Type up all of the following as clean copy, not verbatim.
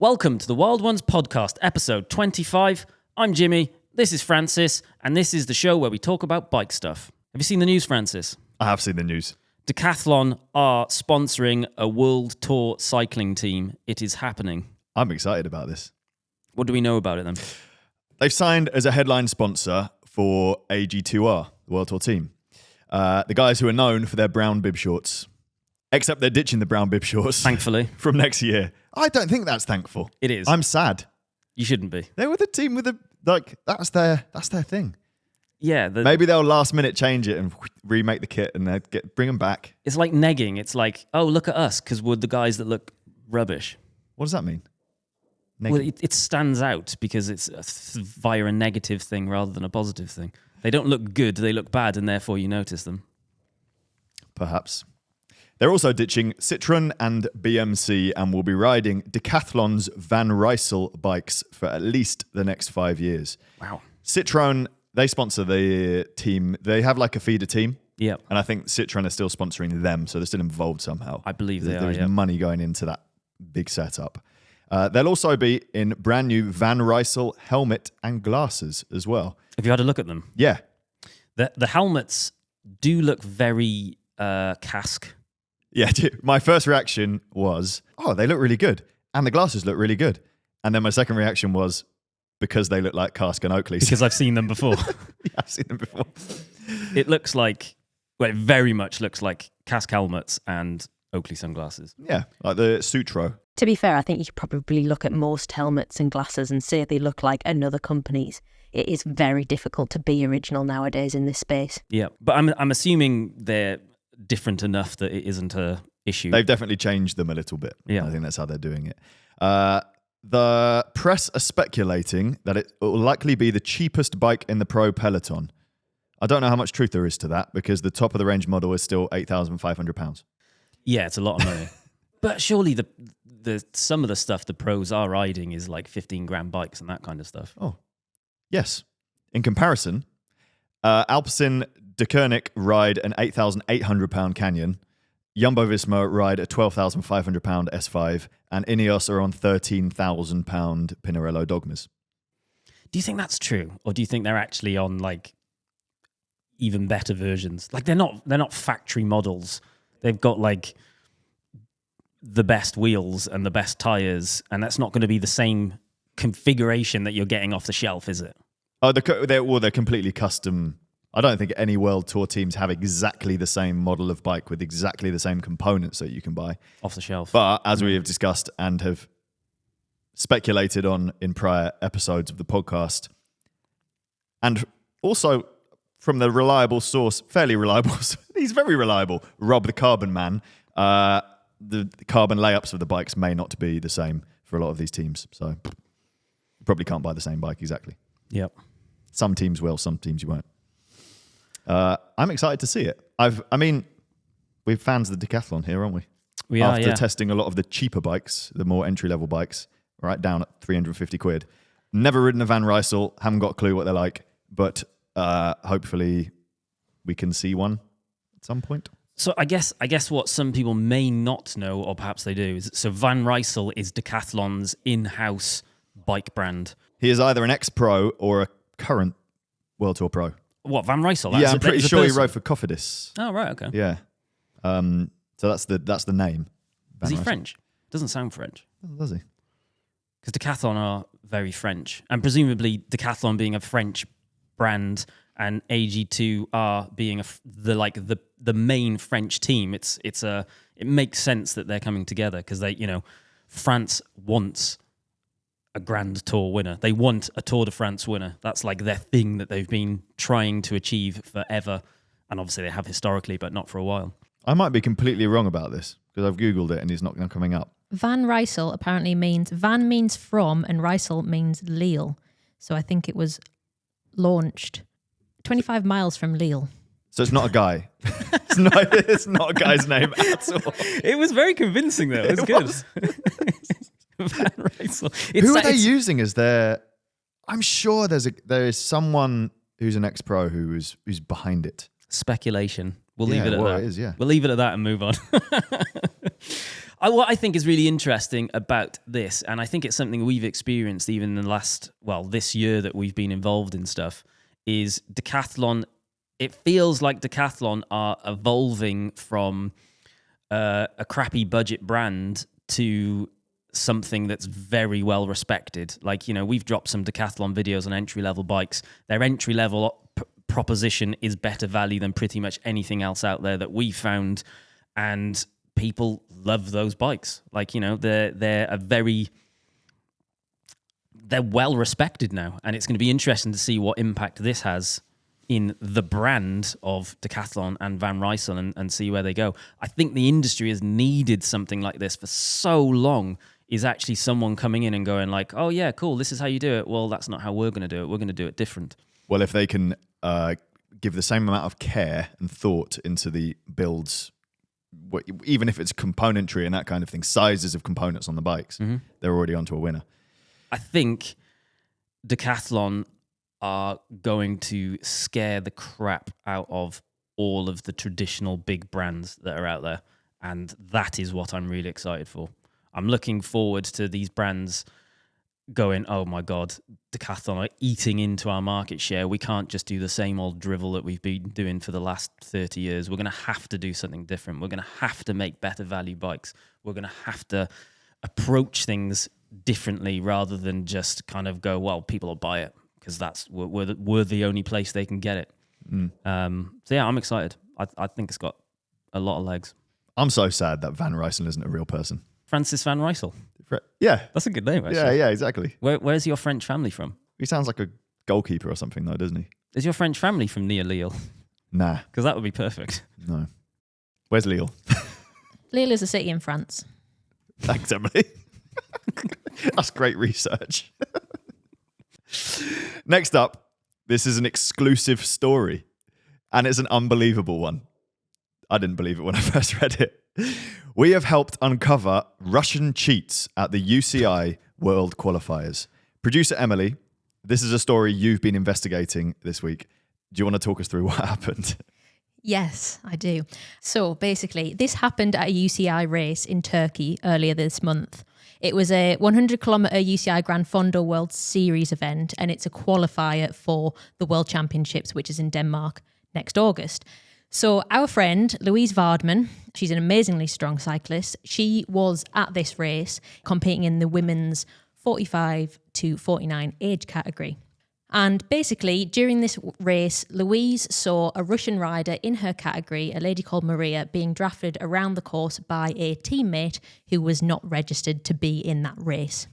Welcome to the Wild Ones podcast, episode 25. I'm Jimmy, this is Francis, and this is the show where we talk about bike stuff. Have you seen the news, Francis? I have seen the news. Decathlon are sponsoring a world tour cycling team. It is happening. I'm excited about this. What do we know about it then? They've signed as a headline sponsor for AG2R, the World Tour team. The guys who are known for their brown bib shorts. Except they're ditching the brown bib shorts. Thankfully. From next year. I don't think that's thankful. It is. I'm sad. You shouldn't be. They were the team with that's their thing. Yeah. Maybe they'll last minute change it and remake the kit and bring them back. It's like negging. It's like, oh, look at us, because we're the guys that look rubbish. What does that mean? Well, it stands out because it's via a negative thing rather than a positive thing. They don't look good, they look bad, and therefore you notice them. Perhaps. They're also ditching Citroën and BMC and will be riding Decathlon's Van Rysel bikes for at least the next 5 years. Wow. Citroën, they sponsor the team. They have like a feeder team. Yeah. And I think Citroën are still sponsoring them, so they're still involved somehow. I believe they are, There's money going into that big setup. They'll also be in brand new Van Rysel helmet and glasses as well. Have you had a look at them? Yeah. The helmets do look very cask. Yeah, my first reaction was, oh, they look really good. And the glasses look really good. And then my second reaction was, because they look like Cask and Oakley's. Because I've seen them before. Yeah, I've seen them before. It looks like, well, it very much looks like Cask helmets and Oakley sunglasses. Yeah, like the Sutro. To be fair, I think you could probably look at most helmets and glasses and say they look like another company's. It is very difficult to be original nowadays in this space. Yeah, but I'm assuming they're different enough that it isn't a issue. They've definitely changed them a little bit. Yeah. I think that's how they're doing it. The press are speculating that it will likely be the cheapest bike in the pro peloton. I don't know how much truth there is to that because the top of the range model is still £8,500. Yeah, it's a lot of money. But surely the some of the stuff the pros are riding is like 15 grand bikes and that kind of stuff. Oh, yes. In comparison, Alpecin Deceuninck ride an £8,800 Canyon, Jumbo-Visma ride a £12,500 S5, and Ineos are on £13,000 Pinarello Dogmas. Do you think that's true, or do you think they're actually on like even better versions? Like they're not factory models. They've got like the best wheels and the best tires, and that's not going to be the same configuration that you're getting off the shelf, is it? Oh, they're completely custom. I don't think any World Tour teams have exactly the same model of bike with exactly the same components that you can buy Off the shelf. But as we have discussed and have speculated on in prior episodes of the podcast, and also from the reliable source, fairly reliable, he's very reliable, Rob the Carbon Man, the carbon layups of the bikes may not be the same for a lot of these teams. So you probably can't buy the same bike exactly. Yep. Some teams will, some teams you won't. I'm excited to see it. We're fans of the Decathlon here, aren't we? We are, After testing a lot of the cheaper bikes, the more entry-level bikes, right down at 350 quid. Never ridden a Van Rysel, haven't got a clue what they're like, but hopefully we can see one at some point. So I guess what some people may not know, or perhaps they do, is so Van Rysel is Decathlon's in-house bike brand. He is either an ex-pro or a current World Tour pro. What, Van Rysel? Yeah, I'm pretty sure he rode for Cofidis. Oh, right, okay. Yeah. So that's the name. Is he French? Doesn't sound French. Does he? Because Decathlon are very French. And presumably Decathlon being a French brand and AG2R being the main French team, it makes sense that they're coming together because France wants a Grand Tour winner. They want a Tour de France winner. That's like their thing that they've been trying to achieve forever. And obviously they have historically, but not for a while. I might be completely wrong about this because I've Googled it and it's not coming up. Van Rysel apparently means, Van means from and Rysel means Lille. So I think it was launched 25 miles from Lille. So it's not a guy. It's not a guy's name at all. It was very convincing though. It was good. Van Rysel. Who are they using as their... I'm sure there is someone who's an ex-pro who's behind it. Speculation. We'll leave it at that. It is, yeah. We'll leave it at that and move on. What I think is really interesting about this, and I think it's something we've experienced even in this year that we've been involved in stuff, is Decathlon. It feels like Decathlon are evolving from a crappy budget brand to something that's very well respected. Like, we've dropped some Decathlon videos on entry-level bikes. Their entry-level proposition is better value than pretty much anything else out there that we found, and people love those bikes. Like, they're well respected now, and it's going to be interesting to see what impact this has in the brand of Decathlon and Van Rysel and see where they go. I think the industry has needed something like this for so long, is actually someone coming in and going like, oh yeah, cool, this is how you do it. Well, that's not how we're going to do it. We're going to do it different. Well, if they can give the same amount of care and thought into the builds, even if it's componentry and that kind of thing, sizes of components on the bikes, they're already onto a winner. I think Decathlon are going to scare the crap out of all of the traditional big brands that are out there. And that is what I'm really excited for. I'm looking forward to these brands going, oh my God, Decathlon are eating into our market share. We can't just do the same old drivel that we've been doing for the last 30 years. We're going to have to do something different. We're going to have to make better value bikes. We're going to have to approach things differently rather than just kind of go, well, people will buy it because we're the only place they can get it. So yeah, I'm excited. I think it's got a lot of legs. I'm so sad that Van Rysel isn't a real person. Francis Van Rysel. Yeah. That's a good name, actually. Yeah, exactly. Where's your French family from? He sounds like a goalkeeper or something, though, doesn't he? Is your French family from near Lille? Nah. Because that would be perfect. No. Where's Lille? Lille is a city in France. Thanks, Emily. That's great research. Next up, this is an exclusive story, and it's an unbelievable one. I didn't believe it when I first read it. We have helped uncover Russian cheats at the UCI World Qualifiers. Producer Emily, this is a story you've been investigating this week. Do you want to talk us through what happened? Yes, I do. So basically, this happened at a UCI race in Turkey earlier this month. It was a 100-kilometre UCI Gran Fondo World Series event, and it's a qualifier for the World Championships, which is in Denmark next August. So our friend, Louise Vardman, she's an amazingly strong cyclist. She was at this race competing in the women's 45 to 49 age category. And basically, during this race, Louise saw a Russian rider in her category, a lady called Maria, being drafted around the course by a teammate who was not registered to be in that race.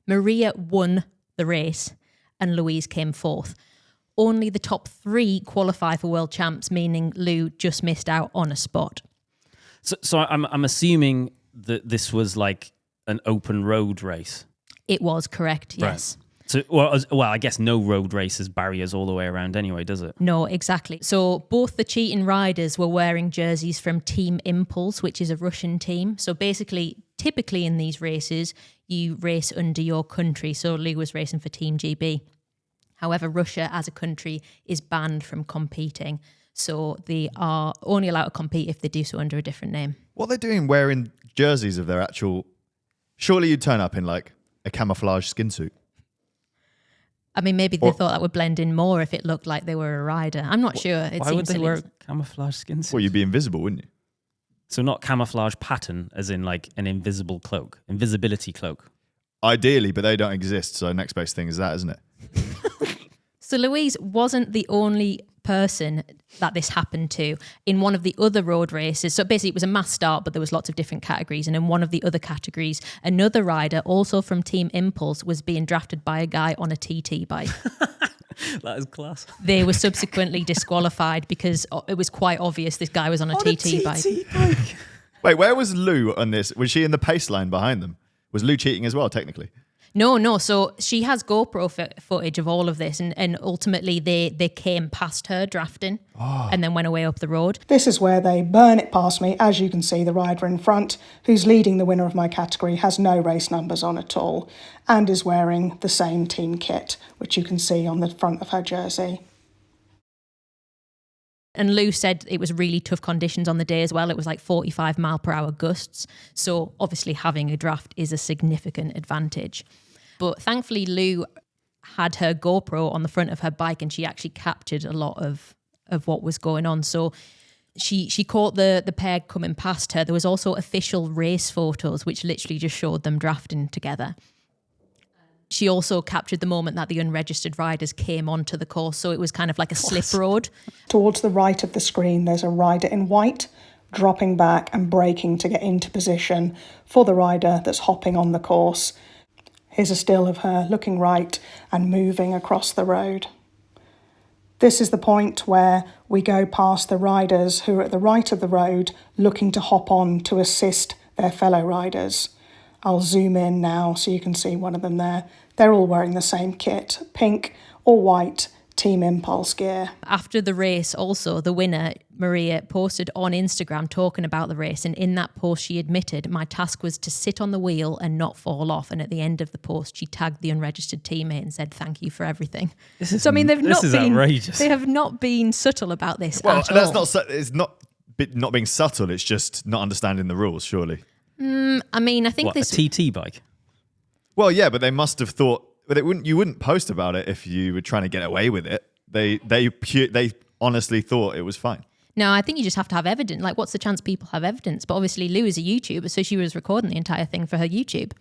Maria won the race and Louise came fourth. Only the top three qualify for world champs, meaning Lou just missed out on a spot. So I'm assuming that this was like an open road race. It was correct, yes. Right. So, well, I guess no road race has barriers all the way around anyway, does it? No, exactly. So both the cheating riders were wearing jerseys from Team Impulse, which is a Russian team. So basically, typically in these races, you race under your country. So Lou was racing for Team GB. However, Russia as a country is banned from competing. So they are only allowed to compete if they do so under a different name. What are they doing wearing jerseys of their actual... Surely you'd turn up in like a camouflage skin suit. I mean, maybe they thought that would blend in more if it looked like they were a rider. I'm not sure. Why would they wear a camouflage skin suit? Well, you'd be invisible, wouldn't you? So not camouflage pattern, as in like an invisible cloak, invisibility cloak. Ideally, but they don't exist. So next best thing is that, isn't it? So Louise wasn't the only person that this happened to. In one of the other road races, so basically it was a mass start, but there was lots of different categories. And in one of the other categories, another rider, also from Team Impulse, was being drafted by a guy on a TT bike. That is class. They were subsequently disqualified because it was quite obvious this guy was on a TT bike. Wait, where was Lou on this? Was she in the pace line behind them? Was Lou cheating as well, technically? No. So she has GoPro footage of all of this, and ultimately they came past her drafting and then went away up the road. This is where they burn it past me. As you can see, the rider in front, who's leading the winner of my category, has no race numbers on at all and is wearing the same team kit, which you can see on the front of her jersey. And Lou said it was really tough conditions on the day as well. It was like 45 mile per hour gusts. So obviously having a draft is a significant advantage. But thankfully Lou had her GoPro on the front of her bike and she actually captured a lot of what was going on. So she caught the pair coming past her. There was also official race photos which literally just showed them drafting together. She also captured the moment that the unregistered riders came onto the course. So it was kind of like a slip road. Towards the right of the screen, there's a rider in white dropping back and braking to get into position for the rider that's hopping on the course. Here's a still of her looking right and moving across the road. This is the point where we go past the riders who are at the right of the road looking to hop on to assist their fellow riders. I'll zoom in now so you can see one of them there. They're all wearing the same kit, pink or white Team Impulse gear. After the race also, the winner, Maria, posted on Instagram talking about the race, and in that post she admitted, my task was to sit on the wheel and not fall off, and at the end of the post she tagged the unregistered teammate and said thank you for everything. So I mean this is outrageous. They have not been subtle about this Well, at that's all. it's not being subtle, it's just not understanding the rules, surely. I mean, I think What, a TT bike? Well, yeah, but they must have thought, but you wouldn't post about it if you were trying to get away with it. They honestly thought it was fine. No, I think you just have to have evidence. Like, what's the chance people have evidence? But obviously Lou is a YouTuber, so she was recording the entire thing for her YouTube.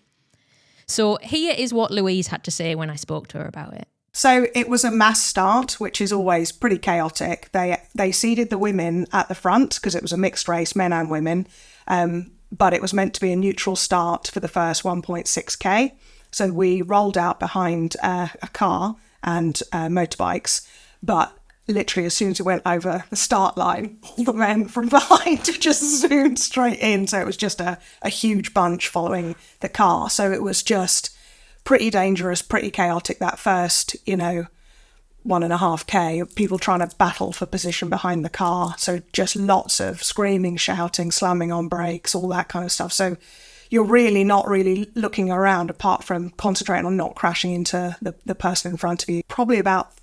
So here is what Louise had to say when I spoke to her about it. So it was a mass start, which is always pretty chaotic. They seeded the women at the front because it was a mixed race, men and women. But it was meant to be a neutral start for the first 1.6k. So we rolled out behind a car and motorbikes, but literally as soon as we went over the start line, all the men from behind just zoomed straight in. So it was just a huge bunch following the car. So it was just pretty dangerous, pretty chaotic that first, 1.5k of people trying to battle for position behind the car. So just lots of screaming, shouting, slamming on brakes, all that kind of stuff. So you're really not really looking around apart from concentrating on not crashing into the person in front of you. Probably about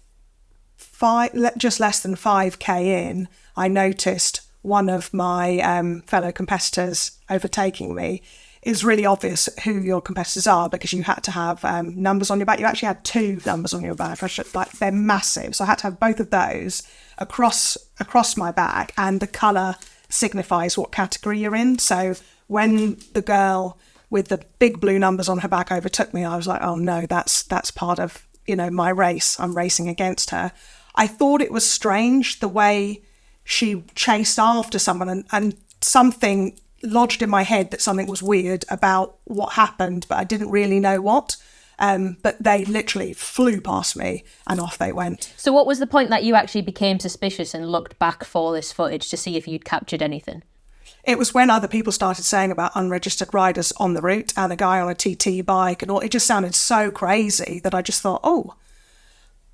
just less than 5k in, I noticed one of my fellow competitors overtaking me. It's really obvious who your competitors are because you had to have numbers on your back. You actually had 2 numbers on your back. They're massive. So I had to have both of those across my back, and the colour signifies what category you're in. So when the girl with the big blue numbers on her back overtook me, I was like, oh no, that's part of, my race. I'm racing against her. I thought it was strange the way she chased after someone and something lodged in my head that something was weird about what happened, but I didn't really know what. But they literally flew past me and off they went. So what was the point that you actually became suspicious and looked back for this footage to see if you'd captured anything? It was when other people started saying about unregistered riders on the route and a guy on a TT bike and all. It just sounded so crazy that I just thought, oh,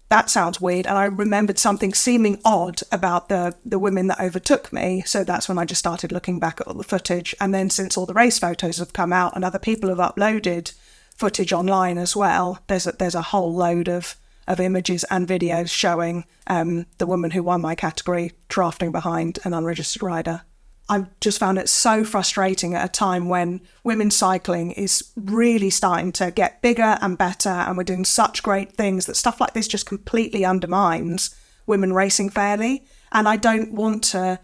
that sounds weird. And I remembered something seeming odd about the women that overtook me. So that's when I just started looking back at all the footage. And then since all the race photos have come out and other people have uploaded footage online as well, there's a whole load of images and videos showing the woman who won my category drafting behind an unregistered rider. I've just found it so frustrating at a time when women's cycling is really starting to get bigger and better, and we're doing such great things that stuff like this just completely undermines women racing fairly. And I don't want to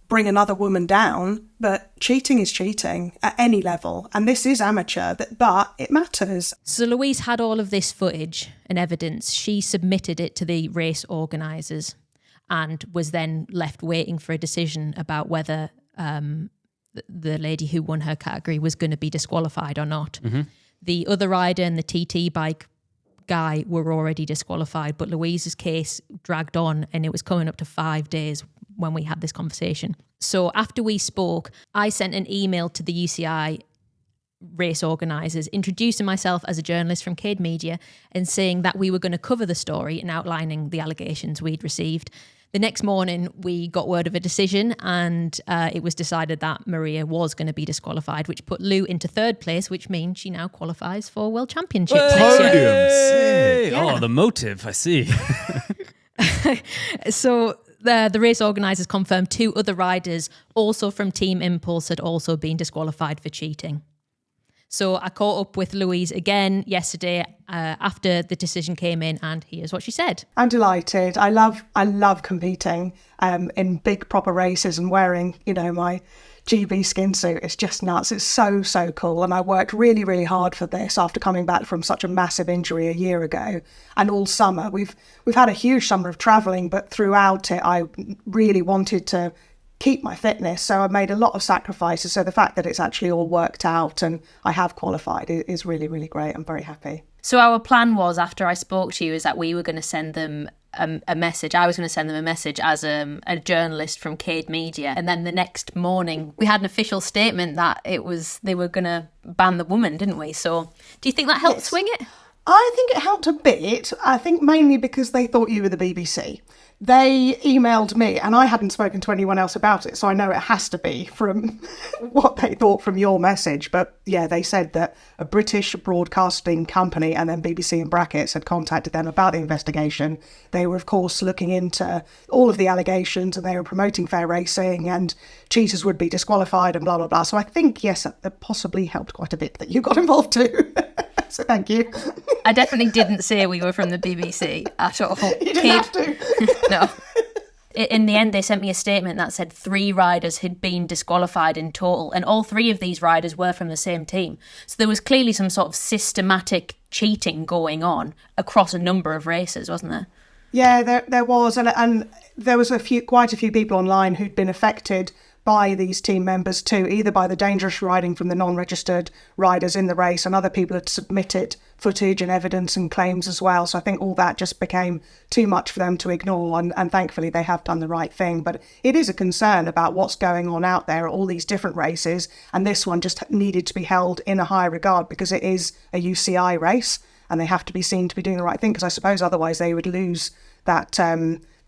bring another woman down, but cheating is cheating at any level. And this is amateur, but it matters. So Louise had all of this footage and evidence. She submitted it to the race organisers and was then left waiting for a decision about whether the lady who won her category was going to be disqualified or not. Mm-hmm. The other rider and the TT bike guy were already disqualified, but Louise's case dragged on and it was coming up to 5 days when we had this conversation. So after we spoke, I sent an email to the UCI race organisers introducing myself as a journalist from CADE Media and saying that we were going to cover the story and outlining the allegations we'd received. The next morning, we got word of a decision and it was decided that Maria was going to be disqualified, which put Lou into 3rd place, which means she now qualifies for World Championships next year. Yeah. Oh, the motive, I see. So The race organisers confirmed 2 other riders, also from Team Impulse, had also been disqualified for cheating. So I caught up with Louise again yesterday after the decision came in, and here's what she said. I'm delighted. I love competing in big proper races and wearing, my GB skin suit. It's just nuts. It's so, so cool. And I worked really, really hard for this after coming back from such a massive injury a year ago. And all summer, we've had a huge summer of travelling, but throughout it, I really wanted to keep my fitness, so I made a lot of sacrifices. So the fact that it's actually all worked out and I have qualified is really, really great. I'm very happy. So our plan was, after I spoke to you, is that we were going to send them a message. I was going to send them a message as a journalist from CADE Media, and then the next morning we had an official statement that they were going to ban the woman, didn't we? So do you think that helped swing it? I think it helped a bit. I think mainly because they thought you were the BBC. They emailed me and I hadn't spoken to anyone else about it, so I know it has to be from what they thought from your message. But yeah, they said that a British broadcasting company, and then BBC in brackets, had contacted them about the investigation. They were, of course, looking into all of the allegations, and they were promoting fair racing and cheaters would be disqualified and blah, blah, blah. So I think, yes, it possibly helped quite a bit that you got involved too. So thank you. I definitely didn't say we were from the BBC at all. You didn't have to. No. In the end, they sent me a statement that said 3 riders had been disqualified in total, and all 3 of these riders were from the same team. So there was clearly some sort of systematic cheating going on across a number of races, wasn't there? Yeah, there was, and there was quite a few people online who'd been affected by these team members too, either by the dangerous riding from the non-registered riders in the race, and other people had submitted footage and evidence and claims as well. So I think all that just became too much for them to ignore, and thankfully they have done the right thing. But it is a concern about what's going on out there at all these different races, and this one just needed to be held in a high regard because it is a UCI race and they have to be seen to be doing the right thing, because I suppose otherwise they would lose that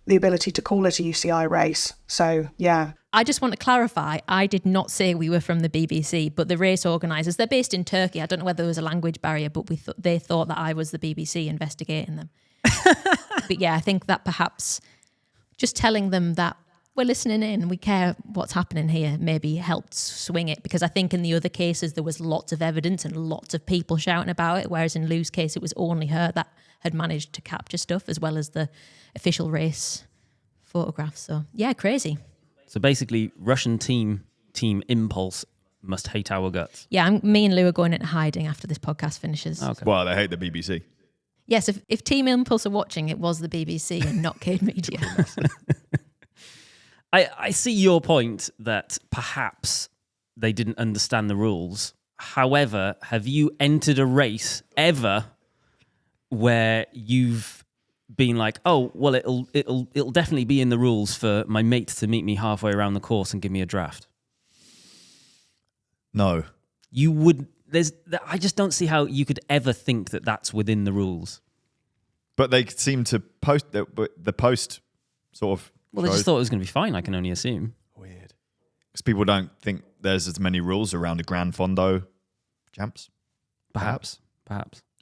the ability to call it a UCI race. So yeah. I just want to clarify, I did not say we were from the BBC, but the race organisers, they're based in Turkey. I don't know whether there was a language barrier, but they thought that I was the BBC investigating them. But yeah, I think that perhaps just telling them that we're listening in, we care what's happening here, maybe helped swing it. Because I think in the other cases, there was lots of evidence and lots of people shouting about it, whereas in Lou's case, it was only her that had managed to capture stuff, as well as the official race photographs. So yeah, crazy. So basically, Russian team Impulse must hate our guts. Yeah, me and Lou are going into hiding after this podcast finishes. Okay. Well, they hate the BBC. Yes, if Team Impulse are watching, it was the BBC and not CADE Media. I see your point that perhaps they didn't understand the rules. However, have you entered a race ever where you've been like, oh, well, it'll definitely be in the rules for my mate to meet me halfway around the course and give me a draft? No. You would. I just don't see how you could ever think that that's within the rules. But they seem to post the post sort of. Well, they just thought it was going to be fine. I can only assume. Weird. Because people don't think there's as many rules around a Gran Fondo champs. Perhaps.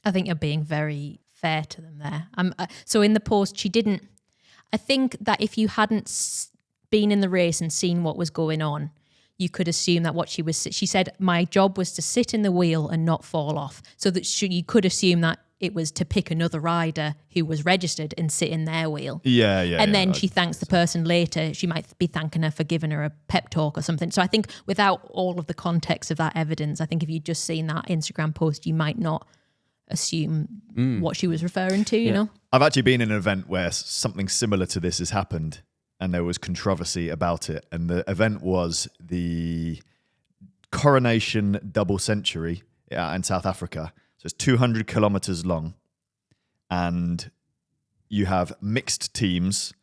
I think you're being very fair to them there. So in the post, she didn't. I think that if you hadn't been in the race and seen what was going on, you could assume that she said, my job was to sit in the wheel and not fall off. So that you could assume that it was to pick another rider who was registered and sit in their wheel. Yeah. And then she thanks the person later. She might be thanking her for giving her a pep talk or something. So I think without all of the context of that evidence, I think if you'd just seen that Instagram post, you might not assume what she was referring to, you know? I've actually been in an event where something similar to this has happened and there was controversy about it. And the event was the Coronation Double Century in South Africa. So it's 200 kilometers long, and you have mixed teams.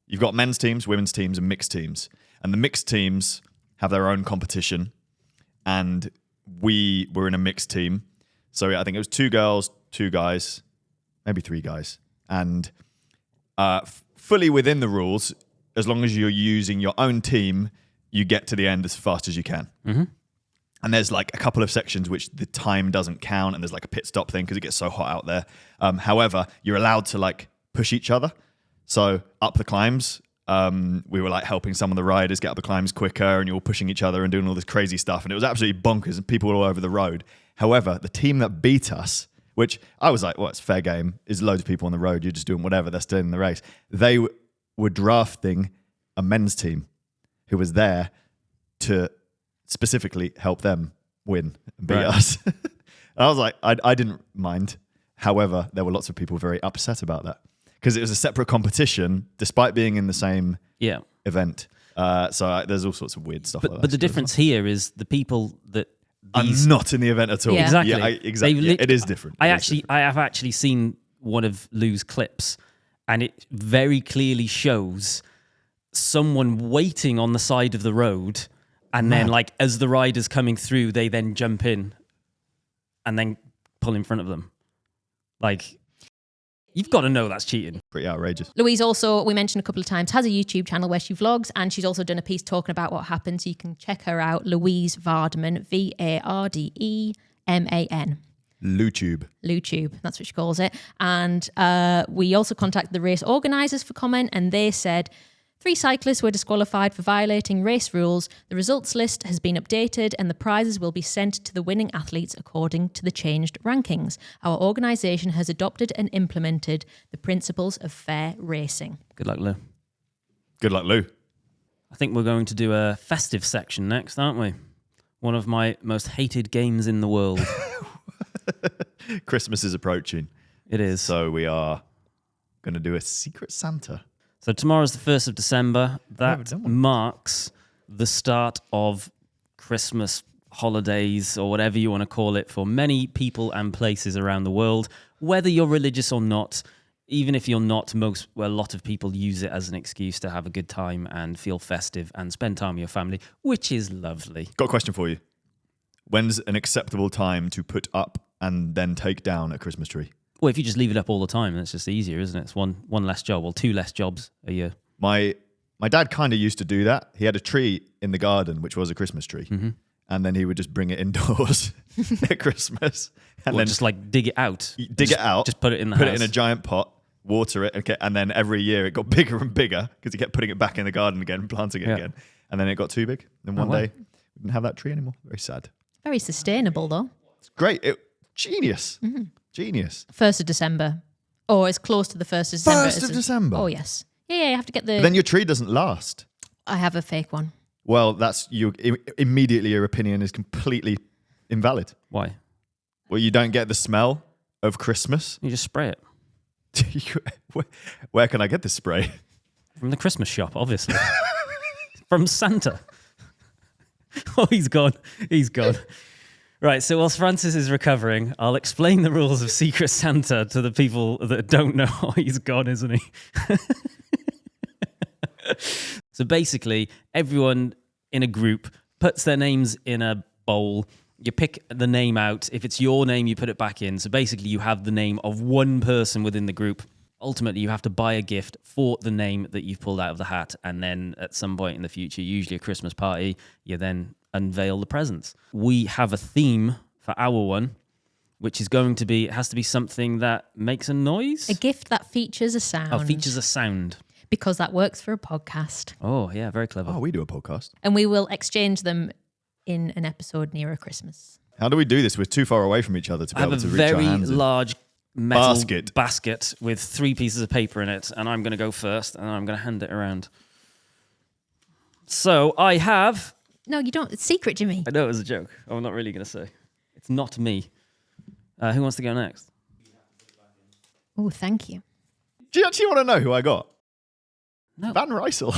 You've got men's teams, women's teams, and mixed teams. And the mixed teams have their own competition, and we were in a mixed team. So I think it was 2 girls, 2 guys, maybe 3 guys. And fully within the rules, as long as you're using your own team, you get to the end as fast as you can. Mm-hmm. And there's like a couple of sections which the time doesn't count, and there's like a pit stop thing because it gets so hot out there. However, you're allowed to like push each other. So up the climbs, We were like helping some of the riders get up the climbs quicker, and you're all pushing each other and doing all this crazy stuff. And it was absolutely bonkers, and people were all over the road. However, the team that beat us, which I was like, well, it's fair game. There's loads of people on the road. You're just doing whatever. They're still in the race. They were drafting a men's team who was there to specifically help them win and beat us. And I was like, I didn't mind. However, there were lots of people very upset about that because it was a separate competition despite being in the same event. So there's all sorts of weird stuff like that. But the difference here is the people that I'm not in the event at all. Yeah. Exactly. Yeah, exactly. It is different. I have actually seen one of Lou's clips, and it very clearly shows someone waiting on the side of the road, and then like as the rider's coming through, they then jump in and then pull in front of them. Like, you've got to know that's cheating. Pretty outrageous. Louise also, we mentioned a couple of times, has a YouTube channel where she vlogs, and she's also done a piece talking about what happened. So you can check her out, Louise Vardeman, Vardeman. LouTube, that's what she calls it. And we also contacted the race organisers for comment, and they said 3 cyclists were disqualified for violating race rules. The results list has been updated and the prizes will be sent to the winning athletes according to the changed rankings. Our organisation has adopted and implemented the principles of fair racing. Good luck, Lou. Good luck, Lou. I think we're going to do a festive section next, aren't we? One of my most hated games in the world. Christmas is approaching. It is. So we are going to do a Secret Santa. So tomorrow's the 1st of December. never That done one. marks the start of Christmas holidays, or whatever you want to call it, for many people and places around the world. Whether you're religious or not, even if you're not, a lot of people use it as an excuse to have a good time and feel festive and spend time with your family, which is lovely. Got a question for you. When's an acceptable time to put up and then take down a Christmas tree? Well, if you just leave it up all the time, that's just easier, isn't it? It's one less job, or 2 less jobs a year. My dad kind of used to do that. He had a tree in the garden, which was a Christmas tree. Mm-hmm. And then he would just bring it indoors at Christmas. And Or then just like dig it out. dig it out. Just put it in the Put house. it in a giant pot, water it. Okay, and then every year it got bigger and bigger because he kept putting it back in the garden again, planting it again. And then it got too big. And one day we didn't have that tree anymore. Very sad. Very sustainable though. It's great. Genius. Mm-hmm. Genius. 1st of December. Or as close to the 1st of December. 1st of December? Oh, yes. Yeah, you have to get the... But then your tree doesn't last. I have a fake one. Well, that's you. Immediately, your opinion is completely invalid. Why? Well, you don't get the smell of Christmas. You just spray it. Where can I get this spray? From the Christmas shop, obviously. From Santa. Oh, he's gone. He's gone. Right, so whilst Francis is recovering, I'll explain the rules of Secret Santa to the people that don't know. Oh, he's gone, isn't he? So basically, everyone in a group puts their names in a bowl. You pick the name out. If it's your name, you put it back in. So basically, you have the name of one person within the group. Ultimately, you have to buy a gift for the name that you've pulled out of the hat. And then at some point in the future, usually a Christmas party, you then unveil the presents. We have a theme for our one, which is going to be, it has to be something that makes a noise. A gift that features a sound. Oh, features a sound. Because that works for a podcast. Oh, yeah, very clever. Oh, we do a podcast. And we will exchange them in an episode nearer Christmas. How do we do this? We're too far away from each other to be I have able a to reach our very hands in. large metal Basket. basket with 3 pieces of paper in it, and I'm going to go first, and I'm going to hand it around. So I have... No, you don't. It's secret, Jimmy. I know it was a joke. I'm not really going to say. It's not me. Who wants to go next? Oh, thank you. Do you actually want to know who I got? No. Van Rysel.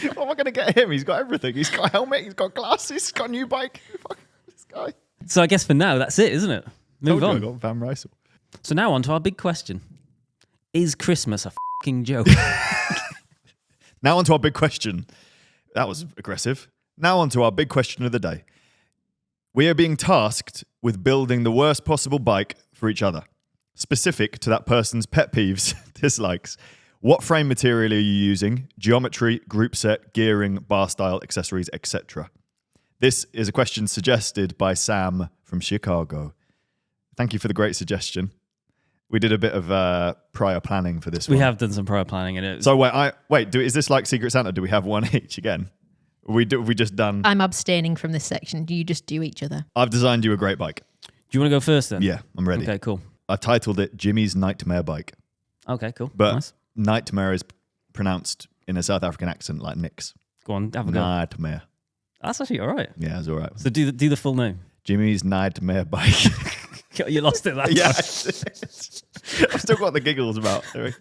What am I going to get him? He's got everything. He's got a helmet. He's got glasses. He's got a new bike. Fuck this guy. So I guess for now, that's it, isn't it? Move Told on. you I got Van Rysel. So now on to our big question. Is Christmas a fucking joke? Now on to our big question. That was aggressive. Now on to our big question of the day. We are being tasked with building the worst possible bike for each other, specific to that person's pet peeves, dislikes. What frame material are you using? Geometry, group set, gearing, bar style, accessories, etc. This is a question suggested by Sam from Chicago. Thank you for the great suggestion. We did a bit of prior planning for this We one. have done some prior planning in it. So is this like Secret Santa? Do we have one each again? We just done. I'm abstaining from this section. Do you just do each other? I've designed you a great bike. Do you want to go first then? Yeah, I'm ready. Okay, cool. I titled it Jimmy's Nightmare Bike, Okay, cool. but Nice. nightmare is pronounced in a South African accent like Nick's. Go on, have a go. Nightmare. That's actually all right. Yeah, it's all right. So do the full name. Jimmy's Nightmare Bike. You lost it that Yeah, time. I've still got the giggles about. We're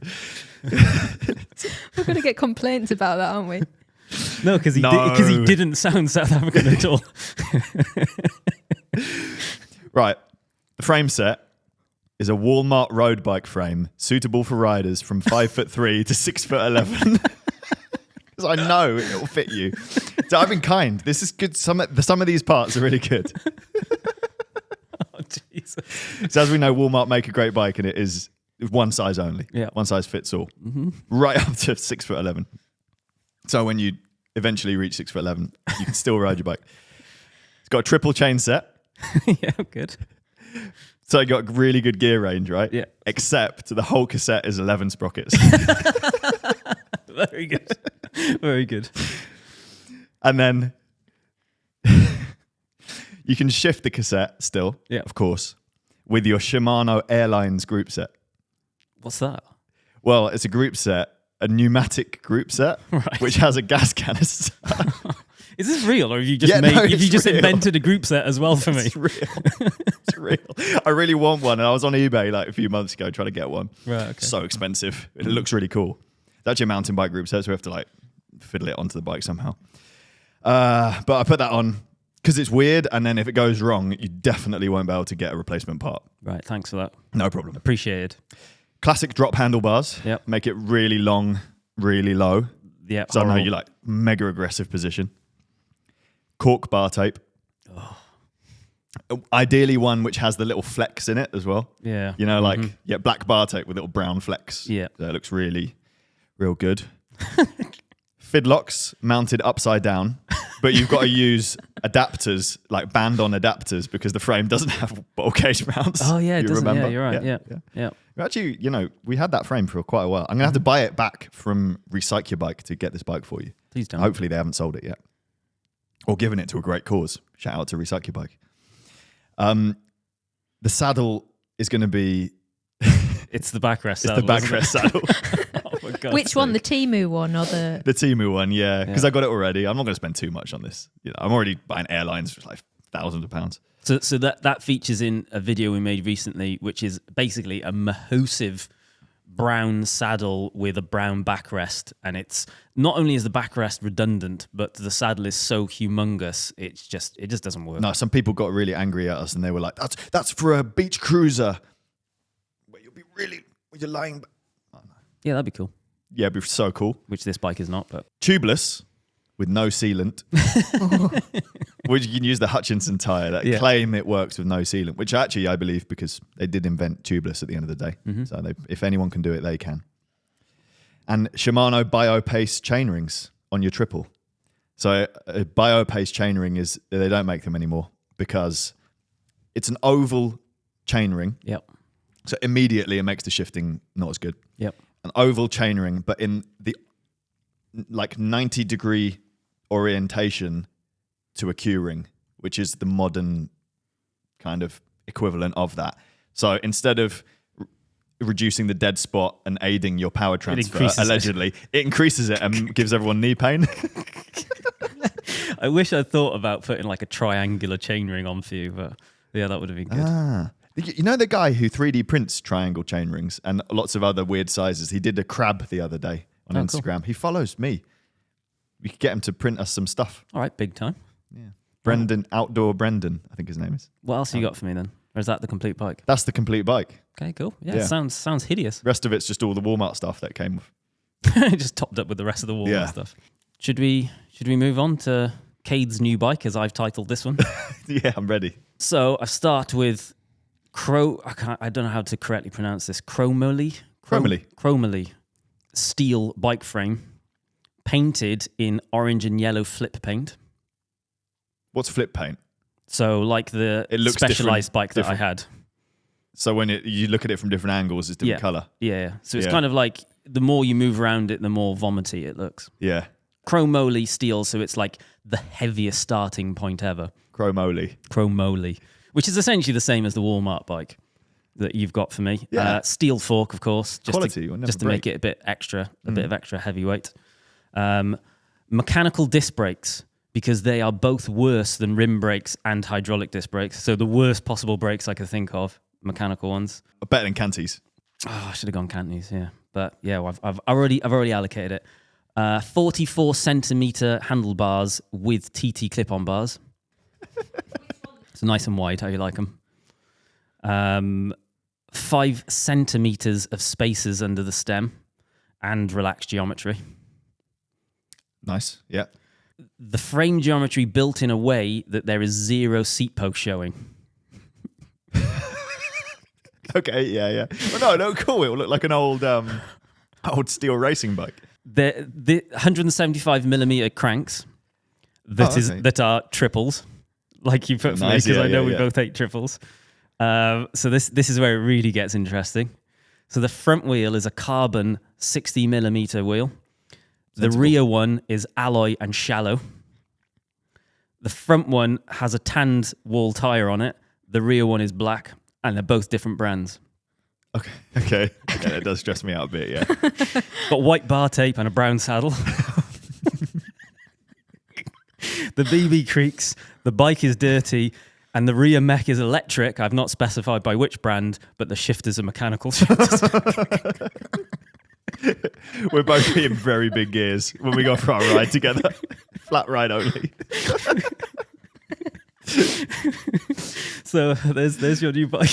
going to get complaints about that, aren't we? No, because he didn't sound South African at all. Right, the frame set is a Walmart road bike frame suitable for riders from 5'3" to 6'11". Because I know it will fit you. So I've been kind. This is good. Some of these parts are really good. Oh, Jesus. So as we know, Walmart make a great bike, and it is one size only. Yeah. One size fits all. Right up to 6'11". So when you eventually reach 6'11", you can still ride your bike. It's got a triple chain set. Yeah, good. So you got really good gear range, right? Yeah. Except the whole cassette is 11 sprockets. Very good. Very good. And then you can shift the cassette still, Yeah. of course, with your Shimano Airlines group set. What's that? Well, it's a group set, a pneumatic group set, Right. which has a gas canister. Is this real, or have you just it's real. invented a group set as well for me? It's real. It's real. I really want one, and I was on eBay like a few months ago trying to get one. Right. Okay. So expensive. It looks really cool. It's actually a mountain bike group set, so we have to like fiddle it onto the bike somehow. But I put that on because it's weird, and then if it goes wrong, you definitely won't be able to get a replacement part. Right. Thanks for that. No problem. Appreciated. Classic drop handlebars. Yep. Make it really long, really low. Yeah. So I know horrible. you like mega aggressive position. Cork bar tape. Ideally one which has the little flecks in it as well. Yeah. You know, like black bar tape with little brown flecks. Yeah. So it looks really, real good. Fidlocks mounted upside down, but you've got to use adapters, like band-on adapters, because the frame doesn't have bottle cage mounts. Oh yeah, it you doesn't. remember? Yeah, you're right. Yeah. Actually, we had that frame for quite a while. I'm gonna have to buy it back from Recycle Your Bike to get this bike for you. Please don't. Hopefully they haven't sold it yet, or given it to a great cause. Shout out to Recycle Your Bike. The saddle is going to be. It's the backrest. It's the backrest saddle. Oh, for God's Which one, the sake. Timu one or the... The Timu one, yeah, because Yeah. I got it already. I'm not going to spend too much on this. I'm already buying airlines for like thousands of pounds. So that features in a video we made recently, which is basically a massive brown saddle with a brown backrest, and it's not only is the backrest redundant, but the saddle is so humongous, it just doesn't work. No, some people got really angry at us, and they were like, "That's for a beach cruiser, where you'll be really when you're lying." Yeah, that'd be cool. Yeah, it'd be so cool. Which this bike is not, but Tubeless with no sealant, which you can use the Hutchinson tire that Yeah. claim it works with no sealant, which actually I believe because they did invent tubeless at the end of the day. So if anyone can do it, they can. And Shimano BioPace chainrings on your triple. So BioPace chainring they don't make them anymore because it's an oval chainring. yep. So immediately it makes the shifting not as good. Yep. An oval chainring, but in the like 90-degree orientation to a Q ring, which is the modern kind of equivalent of that. So instead of reducing the dead spot and aiding your power transfer, increases it. allegedly, it increases it and gives everyone knee pain. I wish I'd thought about putting like a triangular chainring on for you, but yeah, that would have been good. You know the guy who 3D prints triangle chain rings and lots of other weird sizes? He did a crab the other day on Oh, cool. Instagram. He follows me. We could get him to print us some stuff. All right, big time. Brendan, Outdoor Brendan, I think his name is. What else you got for me then? Or is that the complete bike? That's the complete bike. Okay, cool. Yeah, Yeah. sounds hideous. Rest of it's just all the Walmart stuff that came with. Just topped up with the rest of the Walmart Yeah. stuff. Should we move on to CADE's new bike, as I've titled this one? Yeah, I'm ready. So I start with I don't know how to correctly pronounce this. Chromoly steel bike frame, painted in orange and yellow flip paint. What's flip paint? So like the It looks specialized bike that I different. had. So when you look at it from different angles, it's different colour. Yeah. So it's Yeah. kind of like the more you move around it, the more vomity it looks. Yeah. Chromoly steel, so it's like the heaviest starting point ever. Chromoly. Which is essentially the same as the Walmart bike that you've got for me. Yeah. Steel fork, of course, Quality will never just to break. make it a bit of extra heavyweight. Mechanical disc brakes, because they are both worse than rim brakes and hydraulic disc brakes. So the worst possible brakes I could think of, mechanical ones. Better than Canties. Oh, I should have gone Cantonese, yeah. But yeah, well, I've already allocated it. 44 centimeter handlebars with TT clip-on bars. It's nice and wide. How you like them? 5 centimeters of spaces under the stem, and relaxed geometry. Nice. Yeah. The frame geometry built in a way that there is 0 seat post showing. Okay. Yeah. Well, no, cool. It will look like an old steel racing bike. The 175 millimeter cranks that are triples, like you put for me, because I know we both hate triples. So this is where it really gets interesting. So the front wheel is a carbon 60 millimeter wheel. The rear one is alloy and shallow. The front one has a tanned wall tire on it. The rear one is black, and they're both different brands. Okay. That does stress me out a bit, yeah. Got white bar tape and a brown saddle. The BB creaks, the bike is dirty, and the rear mech is electric. I've not specified by which brand, but the shifters are mechanical shifters. We're both in very big gears when we go for our ride together. Flat ride only. So there's your new bike.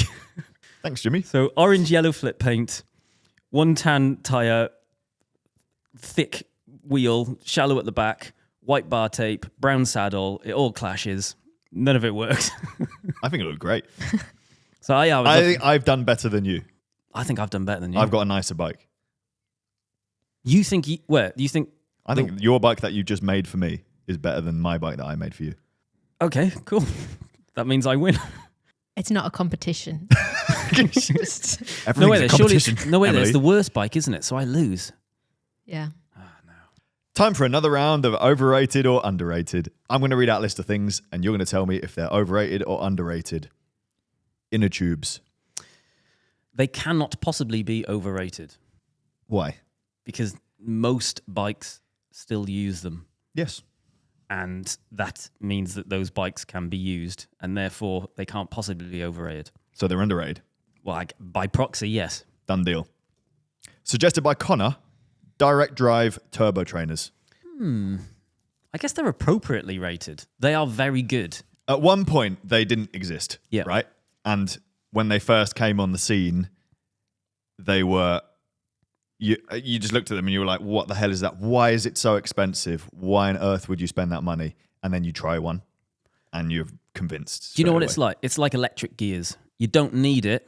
Thanks, Jimmy. So orange yellow flip paint, 1 tan tyre, thick wheel, shallow at the back, white bar tape, brown saddle. It all clashes. None of it works. I think it looked great. So I've done better than you. I think I've done better than you. I've got a nicer bike. You think you think? I think your bike that you just made for me is better than my bike that I made for you. Okay, cool. That means I win. It's not a competition. No way, Emily. there's the worst bike, isn't it? So I lose. Yeah. Time for another round of overrated or underrated. I'm going to read out a list of things, and you're going to tell me if they're overrated or underrated. Inner tubes. They cannot possibly be overrated Why? because most bikes still use them. Yes. And that means that those bikes can be used, and therefore they can't possibly be overrated. So they're underrated. Well, by proxy, yes. Done deal. Suggested by Connor, direct drive turbo trainers. I guess they're appropriately rated. They are very good. At one point, they didn't exist. Yeah. Right? And when they first came on the scene, they were... You just looked at them and you were like, what the hell is that? Why is it so expensive? Why on earth would you spend that money? And then you try one and you're convinced. Do you know what it's like? It's like electric gears. You don't need it,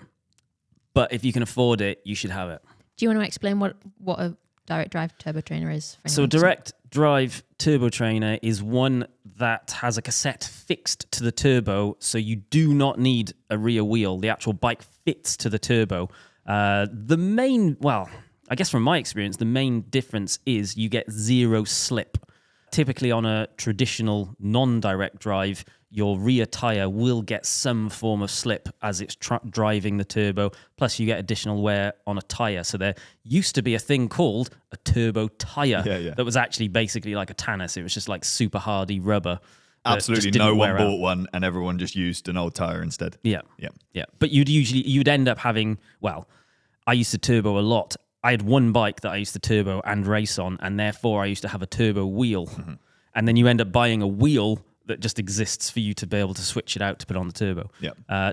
but if you can afford it, you should have it. Do you want to explain what a direct drive turbo trainer is? So direct drive turbo trainer is one that has a cassette fixed to the turbo, so you do not need a rear wheel. The actual bike fits to the turbo. I guess from my experience, the main difference is you get 0 slip. Typically on a traditional non-direct drive, your rear tyre will get some form of slip as it's driving the turbo, plus you get additional wear on a tyre. So there used to be a thing called a turbo tyre that was actually basically like a Tannis. It was just like super hardy rubber. Absolutely no one bought one and everyone just used an old tyre instead. Yeah. But you'd end up having, I used to turbo a lot. I had one bike that I used to turbo and race on, and therefore I used to have a turbo wheel. Mm-hmm. And then you end up buying a wheel that just exists for you to be able to switch it out to put on the turbo.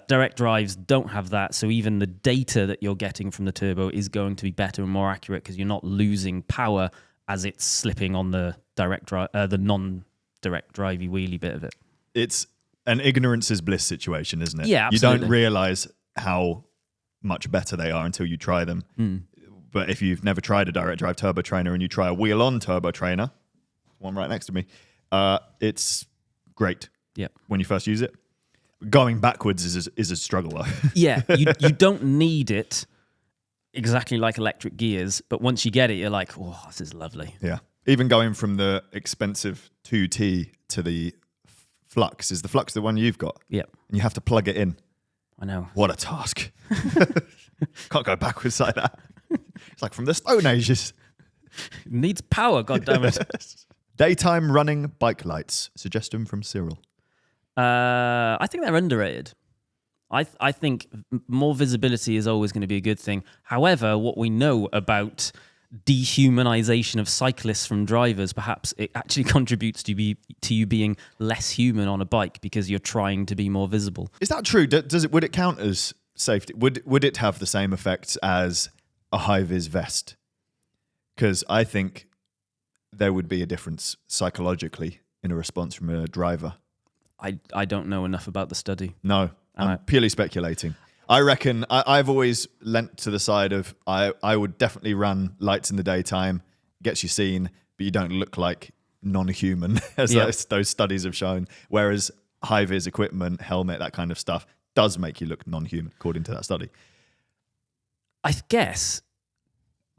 Direct drives don't have that, so even the data that you're getting from the turbo is going to be better and more accurate because you're not losing power as it's slipping on the the non-direct drivey wheelie bit of it. It's an ignorance is bliss situation, isn't it? Yeah, absolutely. You don't realise how much better they are until you try them. But if you've never tried a direct drive turbo trainer and you try a wheel-on turbo trainer, one right next to me, it's great when you first use it. Going backwards is a struggle, though. Yeah, you don't need it exactly like electric gears, but once you get it, you're like, oh, this is lovely. Yeah. Even going from the expensive 2T to the Flux. Is the Flux the one you've got? Yeah. And you have to plug it in. I know. What a task. Can't go backwards like that. It's like from the Stone Ages. It needs power, goddammit. Daytime running bike lights. Suggestion from Cyril. I think they're underrated. I think more visibility is always going to be a good thing. However, what we know about dehumanization of cyclists from drivers, perhaps it actually contributes to you being less human on a bike because you're trying to be more visible. Is that true? Would it count as safety? Would it have the same effects as a high-vis vest? Because I think there would be a difference psychologically in a response from a driver. I don't know enough about the study. No, I'm purely speculating. I reckon I've always lent to the side of I would definitely run lights in the daytime, gets you seen, but you don't look like non-human, as those studies have shown. Whereas high-vis equipment, helmet, that kind of stuff does make you look non-human, according to that study. I guess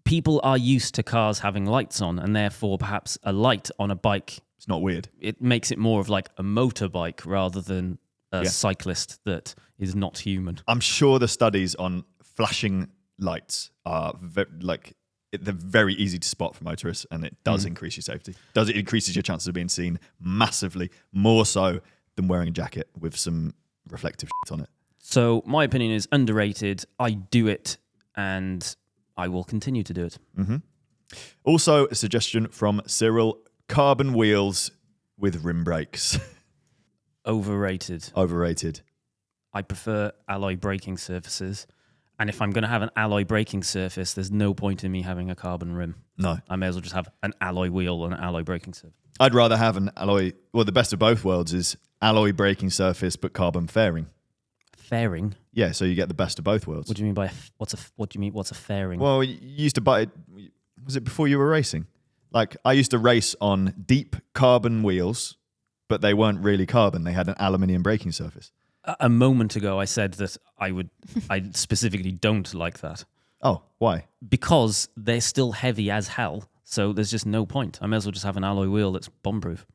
people are used to cars having lights on, and therefore perhaps a light on a bike, It's not weird. it makes it more of like a motorbike rather than a cyclist that is not human. I'm sure the studies on flashing lights are they're very easy to spot for motorists, and it does increase your safety. It increases your chances of being seen massively, more so than wearing a jacket with some reflective shit on it. So my opinion is underrated. I do it, and I will continue to do it. Also, a suggestion from Cyril: carbon wheels with rim brakes. Overrated. Overrated. I prefer alloy braking surfaces. And if I'm going to have an alloy braking surface, there's no point in me having a carbon rim. No. I may as well just have an alloy wheel and an alloy braking surface. I'd rather have an alloy. Well, the best of both worlds is alloy braking surface but carbon fairing. Fairing? Yeah, so you get the best of both worlds. What do you mean by what do you mean? What's a fairing? Well, you used to buy it. Was it before you were racing? Like, I used to race on deep carbon wheels, but they weren't really carbon. They had an aluminium braking surface. A moment ago, I said that I specifically don't like that. Oh, why? Because they're still heavy as hell. So there's just no point. I may as well just have an alloy wheel that's bomb-proof.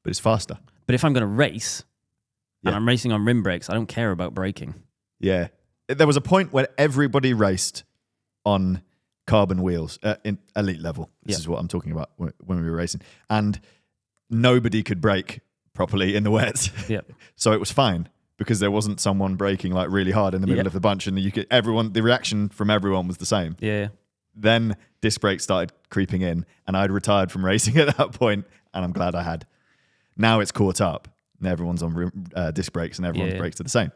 But it's faster. But if I'm going to race, and I'm racing on rim brakes, I don't care about braking. Yeah. There was a point where everybody raced on carbon wheels in elite level. This is what I'm talking about when we were racing. And nobody could brake properly in the wet. Yeah. So it was fine because there wasn't someone braking like really hard in the middle of the bunch, and the reaction from everyone was the same. Yeah. Then disc brakes started creeping in, and I'd retired from racing at that point, and I'm glad I had. Now it's caught up, and everyone's on disc brakes, and everyone's brakes are the same.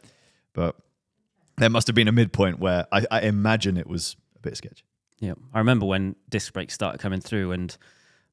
But there must have been a midpoint where I imagine it was a bit sketchy. Yeah. I remember when disc brakes started coming through, and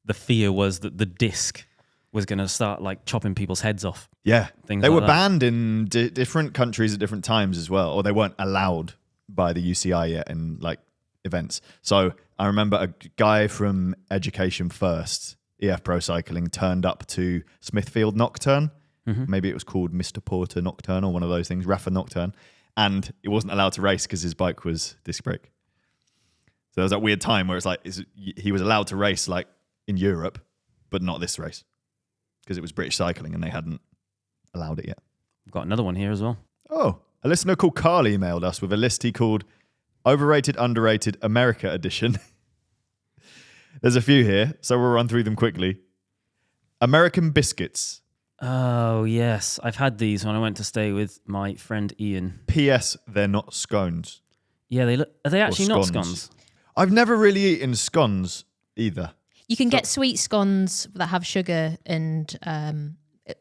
the fear was that the disc was going to start like chopping people's heads off. Yeah. Things they like were that. banned in different countries at different times as well, or they weren't allowed by the UCI yet in like events. So I remember a guy from Education First, EF Pro Cycling, turned up to Smithfield Nocturne. Maybe it was called Mr. Porter Nocturne or one of those things, Rafa Nocturne. And he wasn't allowed to race because his bike was disc brake. So there was that weird time where it's like he was allowed to race like in Europe, but not this race because it was British cycling and they hadn't allowed it yet. We've got another one here as well. Oh, a listener called Carl emailed us with a list he called Overrated, Underrated, America Edition. There's a few here, so we'll run through them quickly. American biscuits. Oh, yes. I've had these when I went to stay with my friend Ian. P.S. They're not scones. Yeah, are they actually not scones. scones? I've never really eaten scones either. You can get sweet scones that have sugar and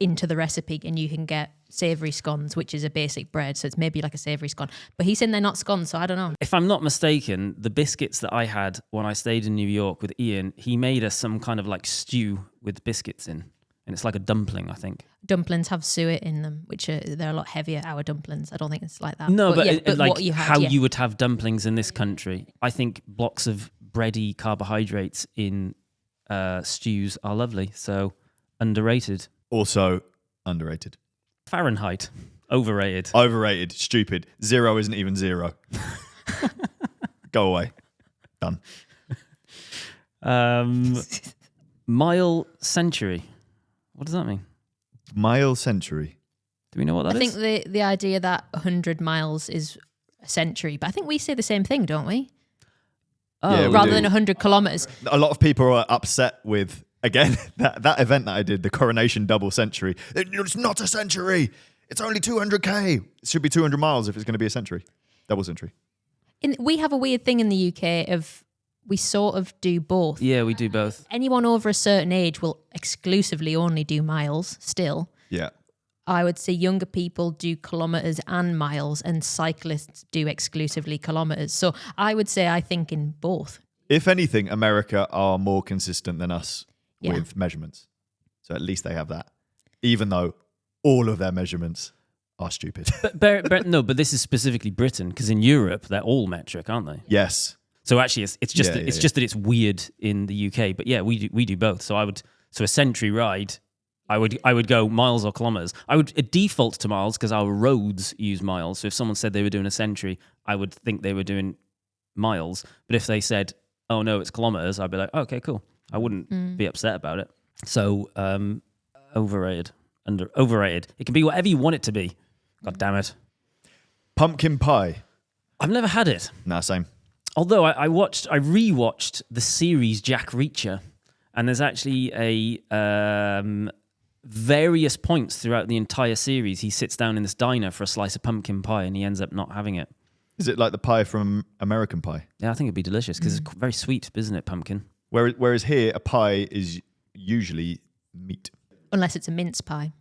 into the recipe, and you can get savoury scones, which is a basic bread, so it's maybe like a savoury scone. But he's saying they're not scones, so I don't know. If I'm not mistaken, the biscuits that I had when I stayed in New York with Ian, he made us some kind of like stew with biscuits in. And it's like a dumpling, I think. Dumplings have suet in them, which they're a lot heavier, our dumplings. I don't think it's like that. No, but like what you had, how you would have dumplings in this country. I think blocks of bready carbohydrates in stews are lovely. So underrated. Also underrated. Fahrenheit. Overrated. Overrated. Stupid. 0 isn't even 0. Go away. Done. Mile century. What does that mean? Mile century. Do we know what that is? I think the idea that 100 miles is a century, but I think we say the same thing, don't we? Oh, Yeah, we Rather do. than 100 kilometers. A lot of people are upset with, again, that event that I did, the Coronation Double Century. It's not a century. It's only 200k. It should be 200 miles if it's going to be a century. Double century. We have a weird thing in the UK of we sort of do both. Yeah, we do both. Anyone over a certain age will exclusively only do miles still. Yeah. I would say younger people do kilometres and miles, and cyclists do exclusively kilometres. So I would say I think in both. If anything, America are more consistent than us Yeah. with measurements. So at least they have that. Even though all of their measurements are stupid. But this is specifically Britain, because in Europe they're all metric, aren't they? Yes. So actually, it's just Yeah, just that it's weird in the UK. But yeah, we do both. So a century ride, I would go miles or kilometers. I would default to miles because our roads use miles. So if someone said they were doing a century, I would think they were doing miles. But if they said, oh no, it's kilometers, I'd be like, okay, cool. I wouldn't be upset about it. So overrated, overrated. It can be whatever you want it to be. God damn it. Pumpkin pie. I've never had it. Nah, same. Although I rewatched the series Jack Reacher, and there's actually a various points throughout the entire series. He sits down in this diner for a slice of pumpkin pie, and he ends up not having it. Is it like the pie from American Pie? Yeah, I think it'd be delicious because it's very sweet, isn't it? Pumpkin. Whereas here, a pie is usually meat. Unless it's a mince pie.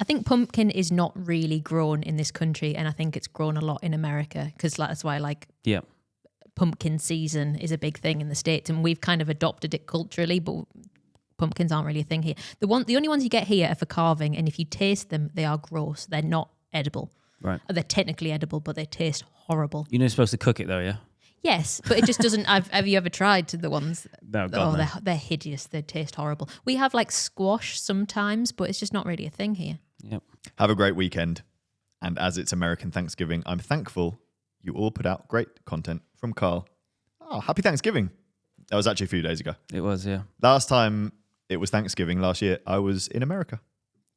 I think pumpkin is not really grown in this country, and I think it's grown a lot in America because that's why Yeah. pumpkin season is a big thing in the States, and we've kind of adopted it culturally, but pumpkins aren't really a thing here. The only ones you get here are for carving, and if you taste them, they are gross. They're not edible. Right. They're technically edible, but they taste horrible. You're not supposed to cook it though, yeah? Yes, but it just doesn't. Have you ever tried to the ones? No, God, no. They're hideous. They taste horrible. We have like squash sometimes, but it's just not really a thing here. Yep. Have a great weekend. And as it's American Thanksgiving, I'm thankful you all put out great content from Carl. Oh, happy Thanksgiving. That was actually a few days ago. It was, yeah. Last time it was Thanksgiving last year, I was in America.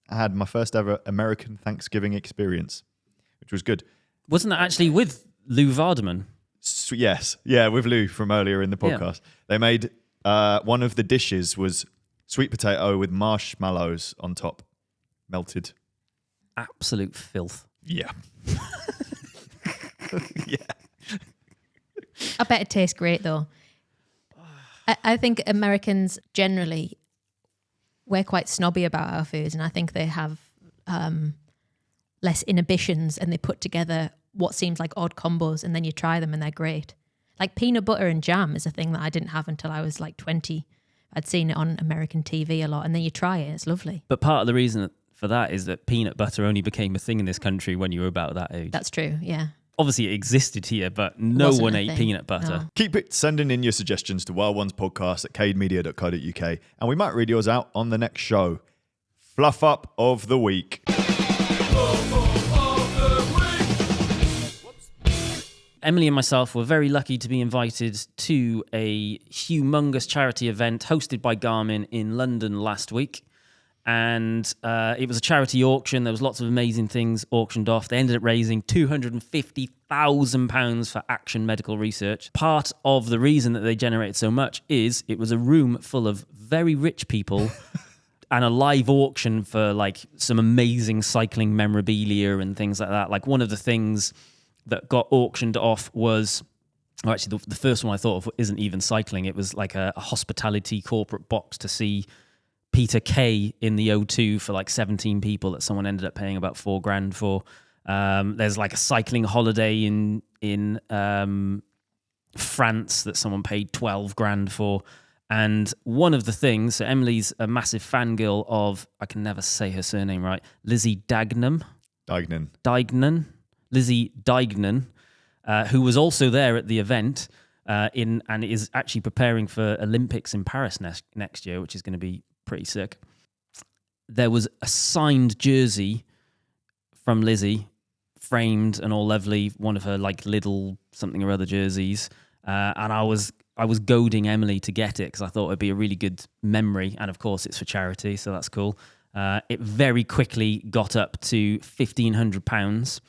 I had my first ever American Thanksgiving experience, which was good. Wasn't that actually with Lou Vardaman? Yes. Yeah, with Lou from earlier in the podcast. They made one of the dishes was sweet potato with marshmallows on top. Melted. Absolute filth. Yeah. Yeah. I bet it tastes great though. I think Americans generally, we're quite snobby about our foods, and I think they have less inhibitions, and they put together what seems like odd combos, and then you try them and they're great. Like peanut butter and jam is a thing that I didn't have until I was like 20. I'd seen it on American TV a lot, and then you try it, it's lovely. But part of the reason for that is that peanut butter only became a thing in this country when you were about that age. That's true, yeah. Obviously, it existed here, but no Wasn't one a ate thing. peanut butter. No. Keep it sending in your suggestions to Wild Ones Podcast at cademedia.co.uk, and we might read yours out on the next show. Fluff Up of the Week. Emily and myself were very lucky to be invited to a humongous charity event hosted by Garmin in London last week. And it was a charity auction. There was lots of amazing things auctioned off. They ended up raising £250,000 for Action Medical Research. Part of the reason that they generated so much is it was a room full of very rich people and a live auction for like some amazing cycling memorabilia and things like that. Like one of the things that got auctioned off was, well, actually the first one I thought of isn't even cycling. It was like a hospitality corporate box to see Peter Kay in the O2 for like 17 people that someone ended up paying about $4,000 for. There's like a cycling holiday in France that someone paid $12,000 for. And one of the things, so Emily's a massive fangirl of, I can never say her surname right, Lizzie Deignan, Lizzie Deignan, who was also there at the event and is actually preparing for Olympics in Paris next year, which is going to be pretty sick. There was a signed jersey from Lizzie, framed and all lovely, one of her like little something or other jerseys, and I was goading Emily to get it because I thought it'd be a really good memory, and of course it's for charity, so that's cool. It very quickly got up to £1,500,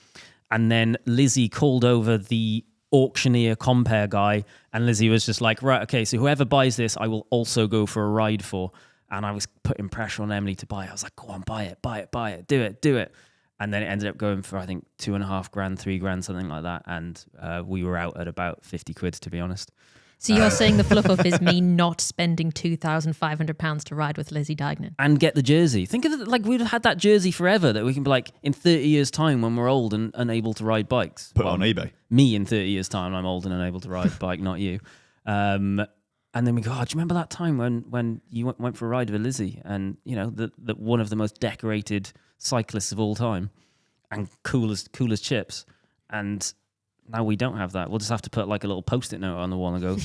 and then Lizzie called over the auctioneer compare guy, and Lizzie was just like, right, okay, so whoever buys this, I will also go for a ride for. And I was putting pressure on Emily to buy it. I was like, go on, buy it, do it. And then it ended up going for, I think, $2.5 grand, $3 grand, something like that. And we were out at about 50 quid, to be honest. So you're saying the Fluff Up is me not spending £2,500 to ride with Lizzie Dignan? And get the jersey. Think of it like we'd have had that jersey forever, that we can be like, in 30 years' time when we're old and unable to ride bikes. Put it on eBay. Me in 30 years' time, I'm old and unable to ride a bike, not you. And then we go, oh, do you remember that time when you went for a ride with Lizzie, and the one of the most decorated cyclists of all time, and cool as chips, and now we don't have that. We'll just have to put like a little post-it note on the wall and go,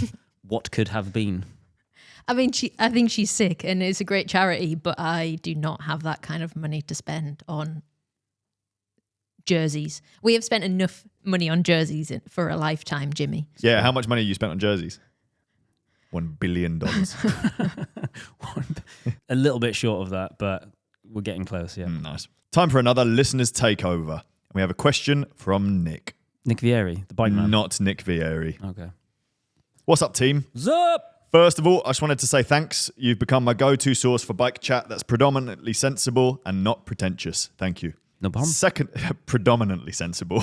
what could have been? I mean, I think she's sick, and it's a great charity, but I do not have that kind of money to spend on jerseys. We have spent enough money on jerseys for a lifetime, Jimmy. Yeah, how much money you spent on jerseys? $1 billion. A little bit short of that, but we're getting close, yeah. Nice. Time for another listener's takeover. We have a question from Nick. Nick Vieri, the bike man. Not Nick Vieri. Okay. What's up, team? Zup! First of all, I just wanted to say thanks. You've become my go-to source for bike chat that's predominantly sensible and not pretentious. Thank you. No problem. Second, predominantly sensible.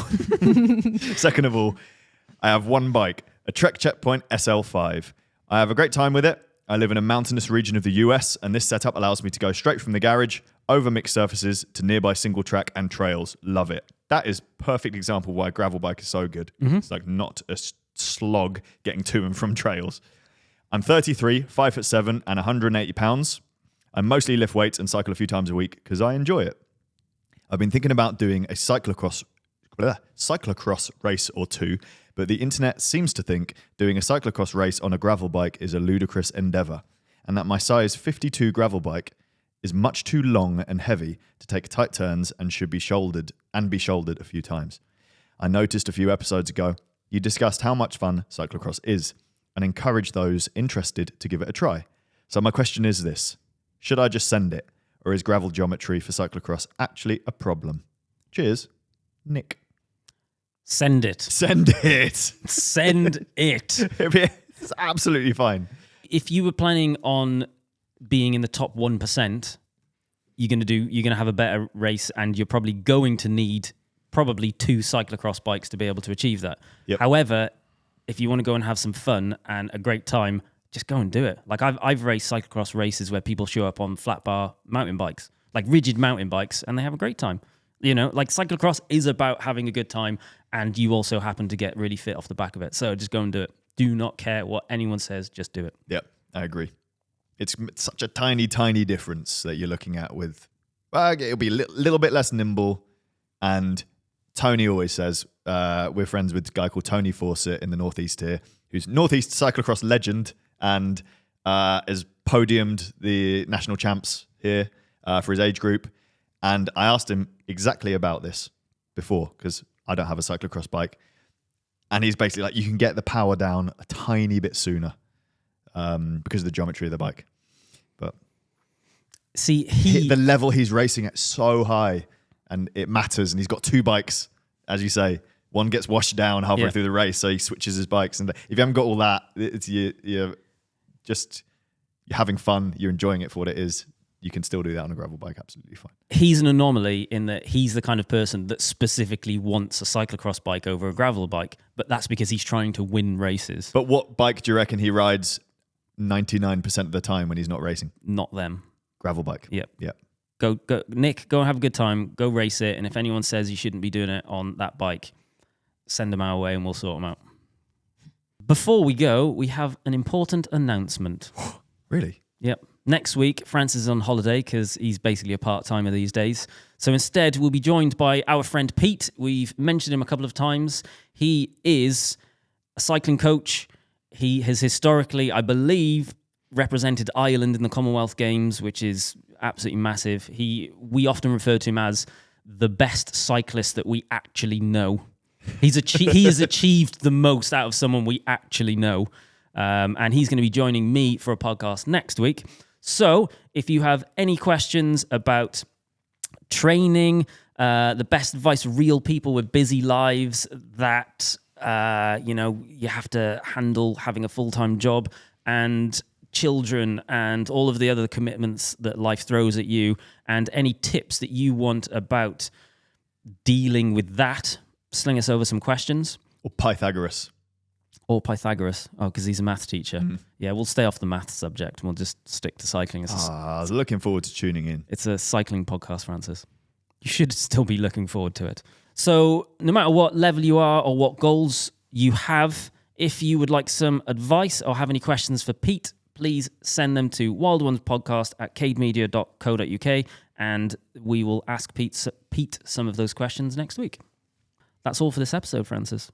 Second of all, I have one bike, a Trek Checkpoint SL5. I have a great time with it. I live in a mountainous region of the US, and this setup allows me to go straight from the garage over mixed surfaces to nearby single track and trails. Love it. That is perfect example why gravel bike is so good. Mm-hmm. It's like not a slog getting to and from trails. I'm 33, 5'7", and 180 pounds. I mostly lift weights and cycle a few times a week because I enjoy it. I've been thinking about doing a cyclocross race or two, but the internet seems to think doing a cyclocross race on a gravel bike is a ludicrous endeavour, and that my size 52 gravel bike is much too long and heavy to take tight turns and should be shouldered a few times. I noticed a few episodes ago you discussed how much fun cyclocross is and encouraged those interested to give it a try. So my question is this: should I just send it, or is gravel geometry for cyclocross actually a problem? Cheers, Nick. Send it. Send it. Send it. It's absolutely fine. If you were planning on being in the top 1%, you're going to have a better race, and you're probably going to need probably 2 cyclocross bikes to be able to achieve that. Yep. However, if you want to go and have some fun and a great time, just go and do it. Like I've raced cyclocross races where people show up on flat bar mountain bikes, like rigid mountain bikes, and they have a great time. Like cyclocross is about having a good time, and you also happen to get really fit off the back of it. So just go and do it. Do not care what anyone says, just do it. Yep, I agree. It's such a tiny, tiny difference that you're looking at with, it'll be a little bit less nimble. And Tony always says, we're friends with a guy called Tony Fawcett in the Northeast here, who's Northeast cyclocross legend and has podiumed the national champs here for his age group. And I asked him exactly about this before, because I don't have a cyclocross bike. And he's basically like, you can get the power down a tiny bit sooner because of the geometry of the bike. But see, the level he's racing at so high, and it matters. And he's got 2 bikes, as you say. One gets washed down halfway through the race, so he switches his bikes. And if you haven't got all that, it's you're having fun. You're enjoying it for what it is. You can still do that on a gravel bike absolutely fine. He's an anomaly in that he's the kind of person that specifically wants a cyclocross bike over a gravel bike, but that's because he's trying to win races. But what bike do you reckon he rides 99% of the time when he's not racing? Not them. Gravel bike. Yep. Yep. Go, Nick, go and have a good time. Go race it. And if anyone says you shouldn't be doing it on that bike, send them our way and we'll sort them out. Before we go, we have an important announcement. Really? Yep. Next week, Francis is on holiday because he's basically a part-timer these days. So instead, we'll be joined by our friend Pete. We've mentioned him a couple of times. He is a cycling coach. He has historically, I believe, represented Ireland in the Commonwealth Games, which is absolutely massive. We often refer to him as the best cyclist that we actually know. He has achieved the most out of someone we actually know. And he's going to be joining me for a podcast next week. So if you have any questions about training, the best advice, real people with busy lives that, you have to handle having a full-time job, and children and all of the other commitments that life throws at you, and any tips that you want about dealing with that, sling us over some questions. Or Pythagoras. Oh, because he's a math teacher. Mm-hmm. Yeah, we'll stay off the math subject. We'll just stick to cycling. I was looking forward to tuning in. It's a cycling podcast, Francis. You should still be looking forward to it. So no matter what level you are or what goals you have, if you would like some advice or have any questions for Pete, please send them to wildonespodcast@cademedia.co.uk, and we will ask Pete some of those questions next week. That's all for this episode, Francis.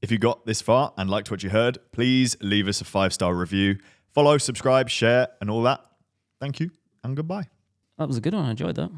If you got this far and liked what you heard, please leave us a 5-star review. Follow, subscribe, share, and all that. Thank you, and goodbye. That was a good one. I enjoyed that.